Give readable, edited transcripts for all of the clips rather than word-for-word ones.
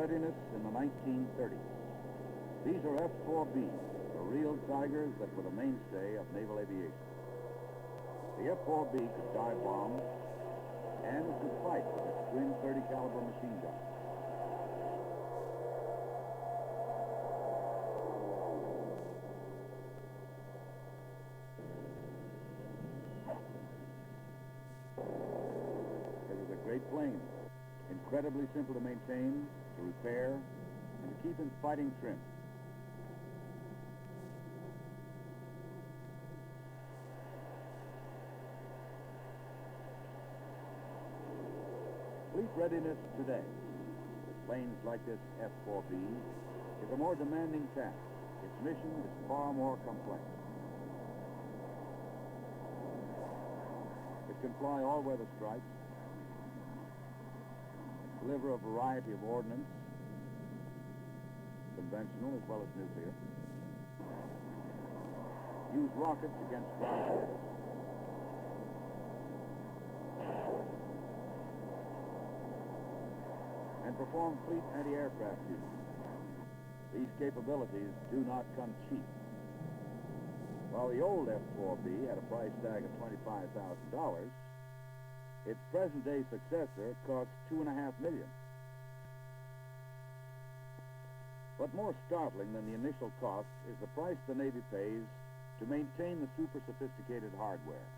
readiness in the 1930s. These are F-4Bs, the real tigers that were the mainstay of naval aviation. The F-4B could dive bomb and it could fight with its twin 30 caliber machine gun. It was a great plane, incredibly simple to maintain, to repair, and to keep in fighting trim. Fleet readiness today, with planes like this F-4B, is a more demanding task. Its mission is far more complex. It can fly all weather strikes, deliver a variety of ordnance, conventional as well as nuclear, use rockets against ground forces, and perform fleet anti-aircraft duties. These capabilities do not come cheap. While the old F-4B had a price tag of $25,000, its present-day successor costs $2.5 million. But more startling than the initial cost is the price the Navy pays to maintain the super-sophisticated hardware,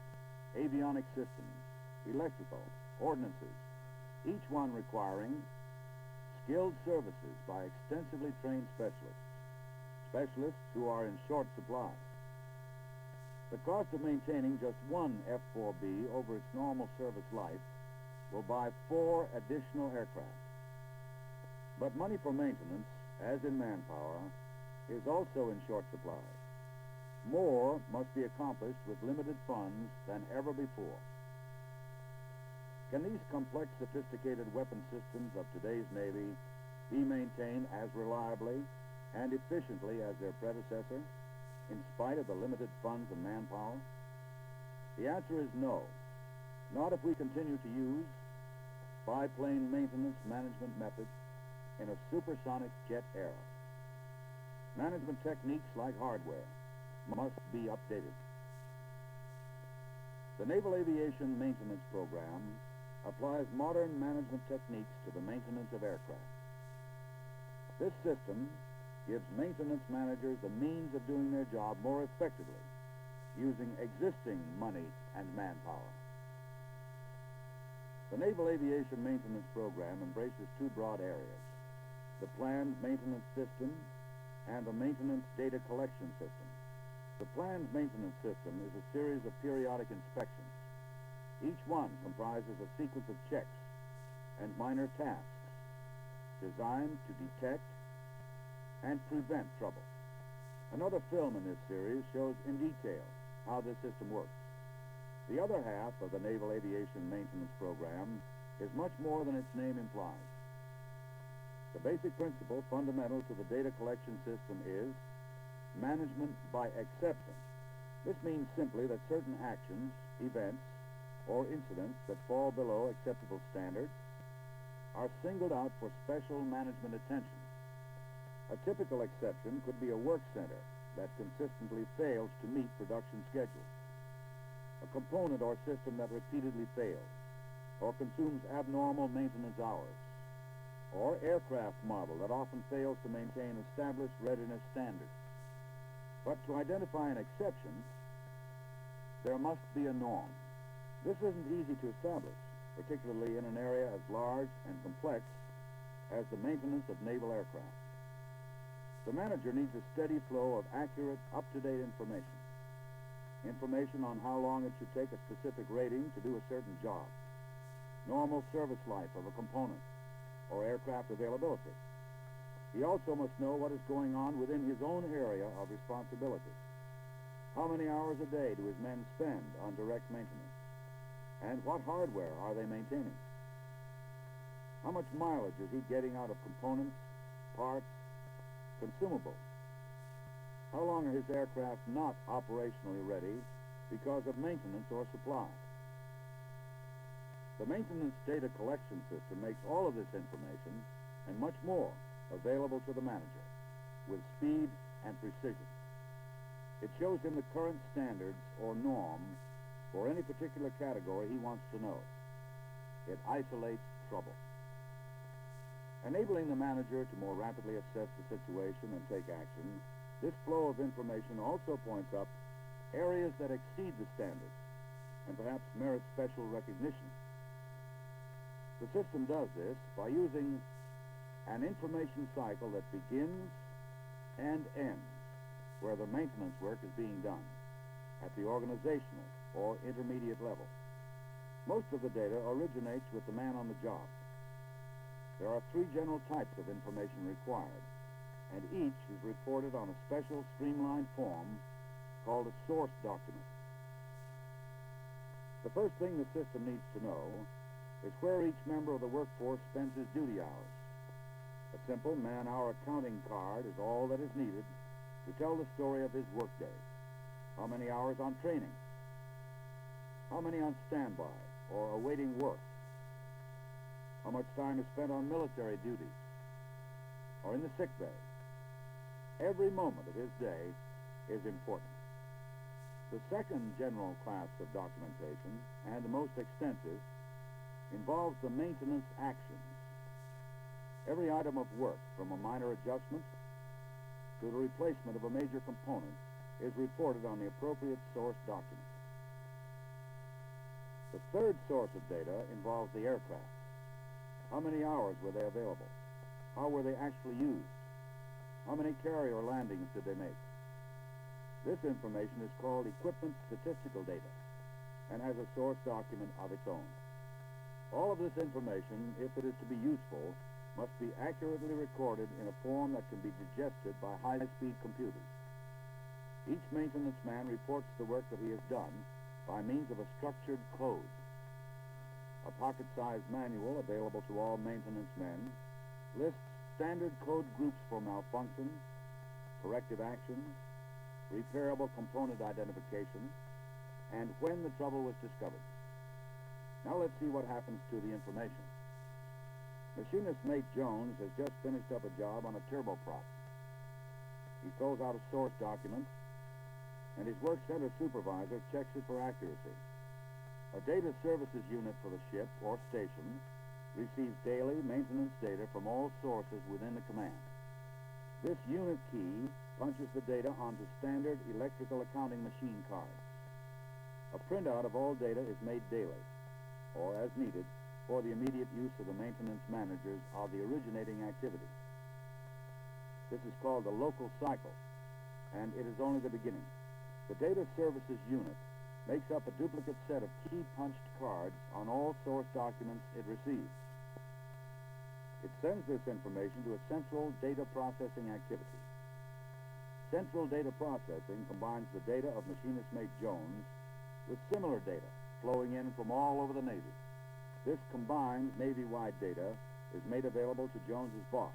avionic systems, electrical, ordnances, each one requiring skilled services by extensively trained specialists who are in short supply. The cost of maintaining just one F-4B over its normal service life will buy 4 additional aircraft. But money for maintenance, as in manpower, is also in short supply. More must be accomplished with limited funds than ever before. Can these complex, sophisticated weapon systems of today's Navy be maintained as reliably and efficiently as their predecessor, in spite of the limited funds and manpower? The answer is no. Not if we continue to use biplane maintenance management methods in a supersonic jet era. Management techniques, like hardware, must be updated. The Naval Aviation Maintenance Program applies modern management techniques to the maintenance of aircraft. This system gives maintenance managers the means of doing their job more effectively, using existing money and manpower. The Naval Aviation Maintenance Program embraces 2 broad areas: the planned maintenance system and the maintenance data collection system. The planned maintenance system is a series of periodic inspections. Each one comprises a sequence of checks and minor tasks designed to detect and prevent trouble. Another film in this series shows in detail how this system works. The other half of the Naval Aviation Maintenance Program is much more than its name implies. The basic principle fundamental to the data collection system is management by exception. This means simply that certain actions, events, or incidents that fall below acceptable standards are singled out for special management attention. A typical exception could be a work center that consistently fails to meet production schedules, a component or system that repeatedly fails or consumes abnormal maintenance hours, or aircraft model that often fails to maintain established readiness standards. But to identify an exception, there must be a norm. This isn't easy to establish, particularly in an area as large and complex as the maintenance of naval aircraft. The manager needs a steady flow of accurate, up-to-date information. Information on how long it should take a specific rating to do a certain job, normal service life of a component, or aircraft availability. He also must know what is going on within his own area of responsibility. How many hours a day do his men spend on direct maintenance? And what hardware are they maintaining? How much mileage is he getting out of components, parts, consumables? How long are his aircraft not operationally ready because of maintenance or supply? The maintenance data collection system makes all of this information and much more available to the manager with speed and precision. It shows him the current standards or norm for any particular category he wants to know. It isolates trouble. Enabling the manager to more rapidly assess the situation and take action, this flow of information also points up areas that exceed the standards and perhaps merit special recognition. The system does this by using an information cycle that begins and ends where the maintenance work is being done at the organizational or intermediate level. Most of the data originates with the man on the job. There are 3 general types of information required, and each is reported on a special streamlined form called a source document. The first thing the system needs to know is where each member of the workforce spends his duty hours. A simple man-hour accounting card is all that is needed to tell the story of his workday. How many hours on training? How many on standby or awaiting work? How much time is spent on military duties or in the sick bay? Every moment of his day is important. The second general class of documentation, and the most extensive, involves the maintenance actions. Every item of work, from a minor adjustment to the replacement of a major component, is reported on the appropriate source document. The third source of data involves the aircraft. How many hours were they available? How were they actually used? How many carrier landings did they make? This information is called equipment statistical data and has a source document of its own. All of this information, if it is to be useful, must be accurately recorded in a form that can be digested by high-speed computers. Each maintenance man reports the work that he has done by means of a structured code. A pocket-sized manual available to all maintenance men lists standard code groups for malfunctions, corrective actions, repairable component identification, and when the trouble was discovered. Now let's see what happens to the information. Machinist Mate Jones has just finished up a job on a turboprop. He fills out a source document, and his work center supervisor checks it for accuracy. A data services unit for the ship or station receives daily maintenance data from all sources within the command. This unit key punches the data onto standard electrical accounting machine cards. A printout of all data is made daily, or as needed, for the immediate use of the maintenance managers of the originating activity. This is called the local cycle, and it is only the beginning. The data services unit makes up a duplicate set of key-punched cards on all source documents it receives. It sends this information to a central data processing activity. Central data processing combines the data of Machinist Mate Jones with similar data flowing in from all over the Navy. This combined Navy-wide data is made available to Jones's boss,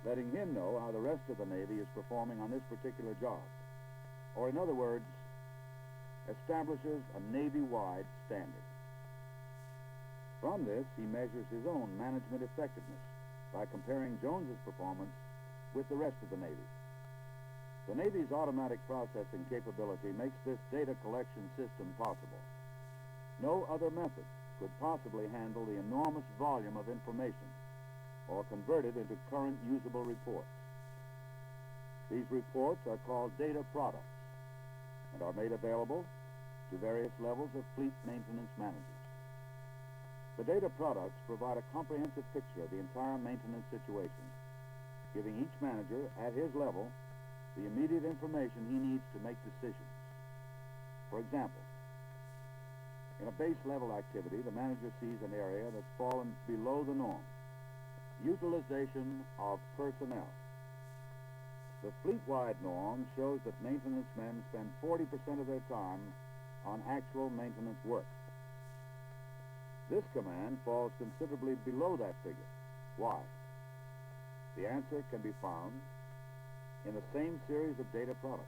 letting him know how the rest of the Navy is performing on this particular job. Or in other words, establishes a Navy-wide standard. From this, he measures his own management effectiveness by comparing Jones's performance with the rest of the Navy. The Navy's automatic processing capability makes this data collection system possible. No other method could possibly handle the enormous volume of information or convert it into current usable reports. These reports are called data products and are made available to various levels of fleet maintenance managers. The data products provide a comprehensive picture of the entire maintenance situation, giving each manager at his level the immediate information he needs to make decisions. For example, in a base level activity, the manager sees an area that's fallen below the norm: utilization of personnel. The fleet-wide norm shows that maintenance men spend 40% of their time on actual maintenance work. This command falls considerably below that figure. Why? The answer can be found in the same series of data products.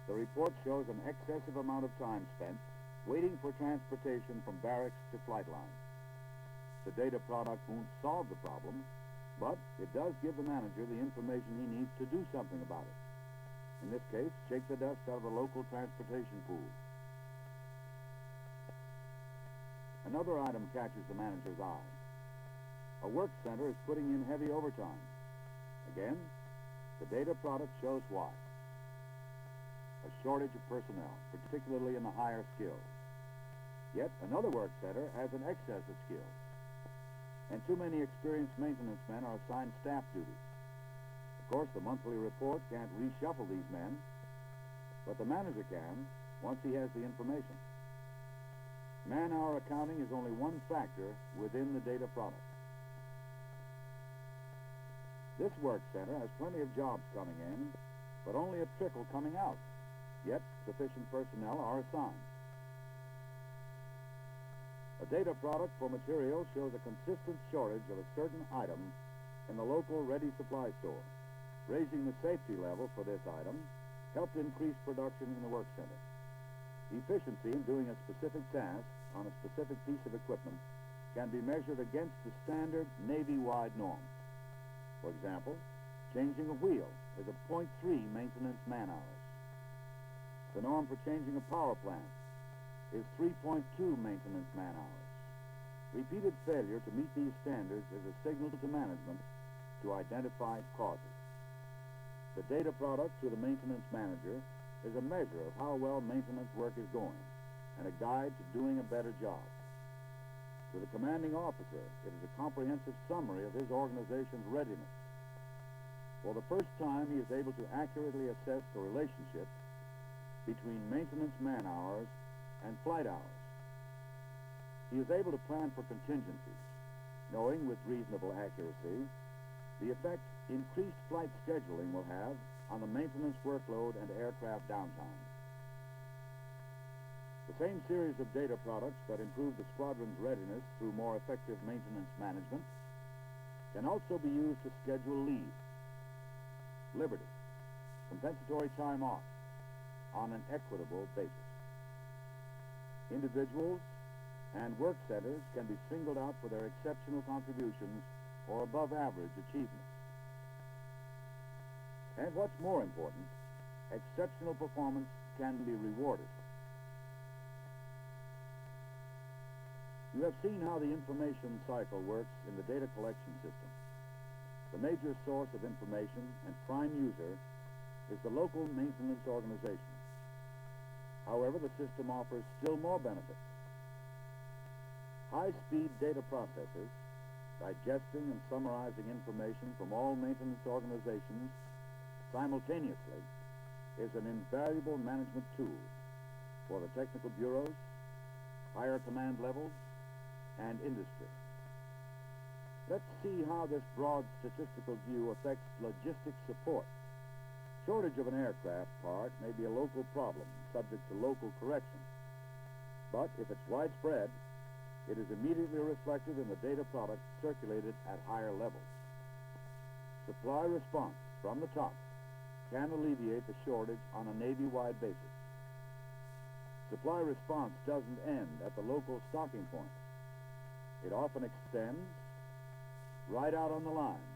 The report shows an excessive amount of time spent waiting for transportation from barracks to flight line. The data product won't solve the problem, But it does give the manager the information he needs to do something about it. In this case, shake the dust out of the local transportation pool. Another item catches the manager's eye. A work center is putting in heavy overtime. Again, the data product shows why. A shortage of personnel, particularly in the higher skills. Yet another work center has an excess of skills, and too many experienced maintenance men are assigned staff duties. Of course, the monthly report can't reshuffle these men, but the manager can once he has the information. Man-hour accounting is only one factor within the data product. This work center has plenty of jobs coming in, but only a trickle coming out. Yet, sufficient personnel are assigned. A data product for material shows a consistent shortage of a certain item in the local ready supply store. Raising the safety level for this item helped increase production in the work center. Efficiency in doing a specific task on a specific piece of equipment can be measured against the standard Navy-wide norm. For example, changing a wheel is a 0.3 maintenance man-hours. The norm for changing a power plant is 3.2 maintenance man-hours. Repeated failure to meet these standards is a signal to management to identify causes. The data product to the maintenance manager is a measure of how well maintenance work is going and a guide to doing a better job. To the commanding officer, it is a comprehensive summary of his organization's readiness. For the first time, he is able to accurately assess the relationship between maintenance man-hours and flight hours. He is able to plan for contingencies, knowing with reasonable accuracy the effect increased flight scheduling will have on the maintenance workload and aircraft downtime. The same series of data products that improve the squadron's readiness through more effective maintenance management can also be used to schedule leave, liberty, compensatory time off on an equitable basis. Individuals and work centers can be singled out for their exceptional contributions or above-average achievements. And what's more important, exceptional performance can be rewarded. You have seen how the information cycle works in the data collection system. The major source of information and prime user is the local maintenance organization. However, the system offers still more benefits. High-speed data processors, digesting and summarizing information from all maintenance organizations simultaneously, is an invaluable management tool for the technical bureaus, higher command levels, and industry. Let's see how this broad statistical view affects logistics support. Shortage of an aircraft part may be a local problem, subject to local correction. But if it's widespread, it is immediately reflected in the data product circulated at higher levels. Supply response from the top can alleviate the shortage on a Navy-wide basis. Supply response doesn't end at the local stocking point. It often extends right out on the line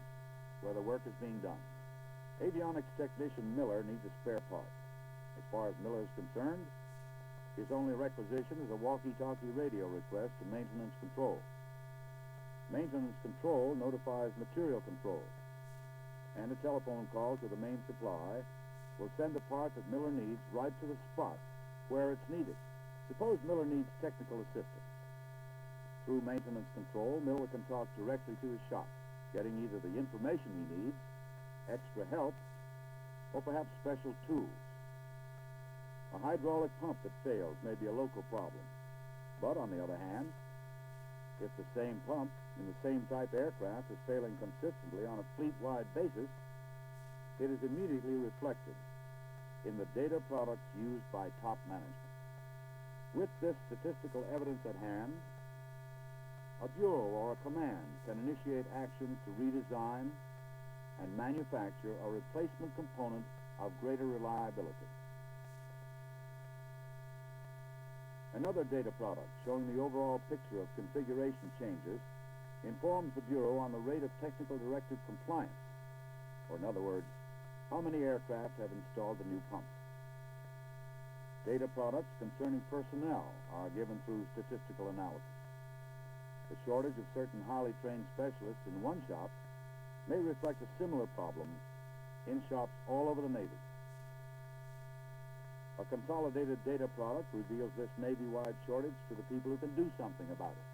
where the work is being done. Avionics technician Miller needs a spare part. As far as Miller is concerned, his only requisition is a walkie-talkie radio request to maintenance control. Maintenance control notifies material control, and a telephone call to the main supply will send the part that Miller needs right to the spot where it's needed. Suppose Miller needs technical assistance. Through maintenance control, Miller can talk directly to his shop, getting either the information he needs, extra help, or perhaps special tools. A hydraulic pump that fails may be a local problem. But on the other hand, if the same pump in the same type aircraft is failing consistently on a fleet-wide basis, it is immediately reflected in the data products used by top management. With this statistical evidence at hand, a bureau or a command can initiate action to redesign and manufacture a replacement component of greater reliability. Another data product showing the overall picture of configuration changes informs the Bureau on the rate of technical directive compliance, or in other words, how many aircraft have installed the new pumps. Data products concerning personnel are given through statistical analysis. The shortage of certain highly trained specialists in one shop may reflect a similar problem in shops all over the Navy. A consolidated data product reveals this Navy-wide shortage to the people who can do something about it.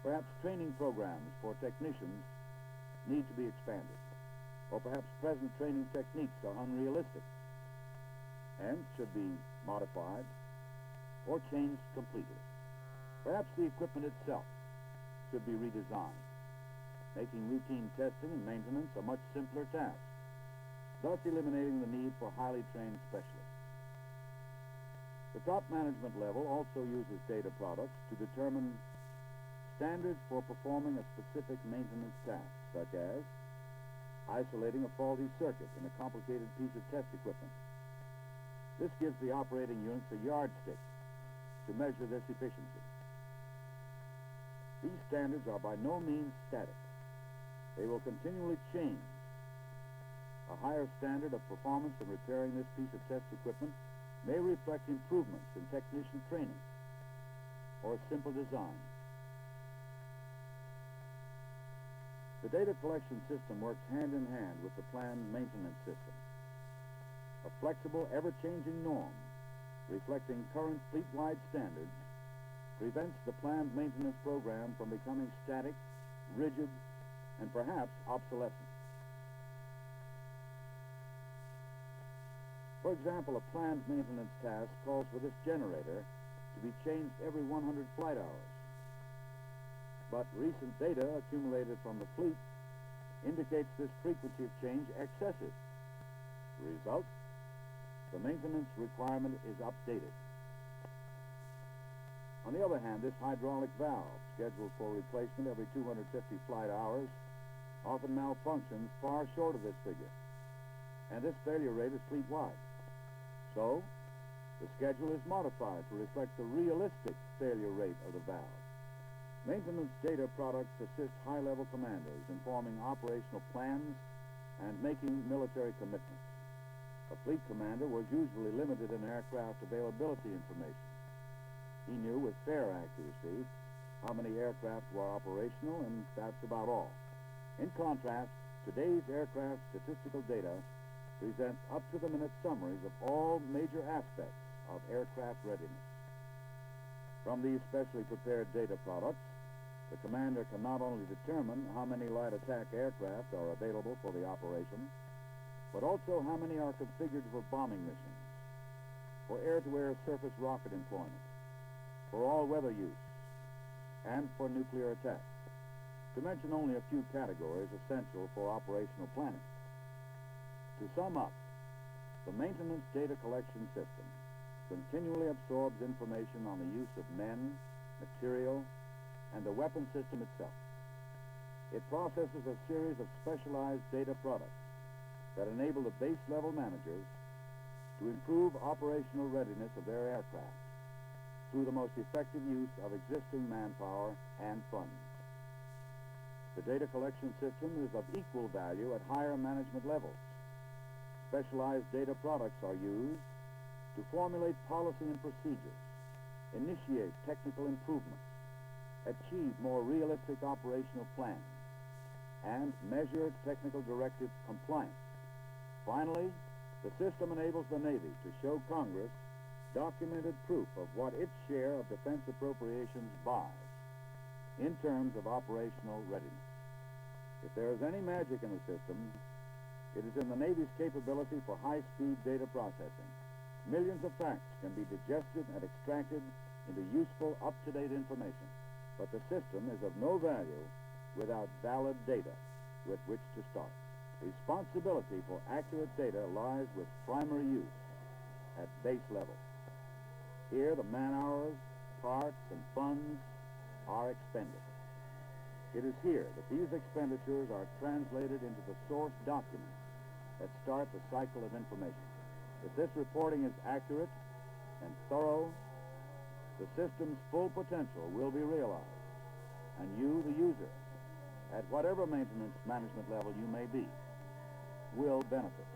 Perhaps training programs for technicians need to be expanded, or perhaps present training techniques are unrealistic and should be modified or changed completely. Perhaps the equipment itself should be redesigned, making routine testing and maintenance a much simpler task, thus eliminating the need for highly trained specialists. The top management level also uses data products to determine standards for performing a specific maintenance task, such as isolating a faulty circuit in a complicated piece of test equipment. This gives the operating units a yardstick to measure this efficiency. These standards are by no means static. They will continually change. A higher standard of performance in repairing this piece of test equipment may reflect improvements in technician training or a simple design. The data collection system works hand in hand with the planned maintenance system. A flexible, ever-changing norm reflecting current fleet-wide standards prevents the planned maintenance program from becoming static, rigid, and perhaps obsolescent. For example, a planned maintenance task calls for this generator to be changed every 100 flight hours. But recent data accumulated from the fleet indicates this frequency of change excessive. The result? The maintenance requirement is updated. On the other hand, this hydraulic valve, scheduled for replacement every 250 flight hours, often malfunctions far short of this figure, and this failure rate is fleet-wide. So, the schedule is modified to reflect the realistic failure rate of the valve. Maintenance data products assist high-level commanders in forming operational plans and making military commitments. A fleet commander was usually limited in aircraft availability information. He knew with fair accuracy how many aircraft were operational, and that's about all. In contrast, today's aircraft statistical data presents up-to-the-minute summaries of all major aspects of aircraft readiness. From these specially prepared data products, the commander can not only determine how many light attack aircraft are available for the operation, but also how many are configured for bombing missions, for air-to-air surface rocket employment, for all-weather use, and for nuclear attack, to mention only a few categories essential for operational planning. To sum up, the maintenance data collection system continually absorbs information on the use of men, material, and the weapon system itself. It processes a series of specialized data products that enable the base-level managers to improve operational readiness of their aircraft through the most effective use of existing manpower and funds. The data collection system is of equal value at higher management levels. Specialized data products are used to formulate policy and procedures, initiate technical improvements, achieve more realistic operational plans, and measure technical directive compliance. Finally, the system enables the Navy to show Congress documented proof of what its share of defense appropriations buys in terms of operational readiness. If there is any magic in the system, it is in the Navy's capability for high-speed data processing. Millions of facts can be digested and extracted into useful, up-to-date information. But the system is of no value without valid data with which to start. Responsibility for accurate data lies with primary use at base level. Here, the man-hours, parts, and funds are expended. It is here that these expenditures are translated into the source documents that start the cycle of information. If this reporting is accurate and thorough, the system's full potential will be realized, and you, the user, at whatever maintenance management level you may be, will benefit.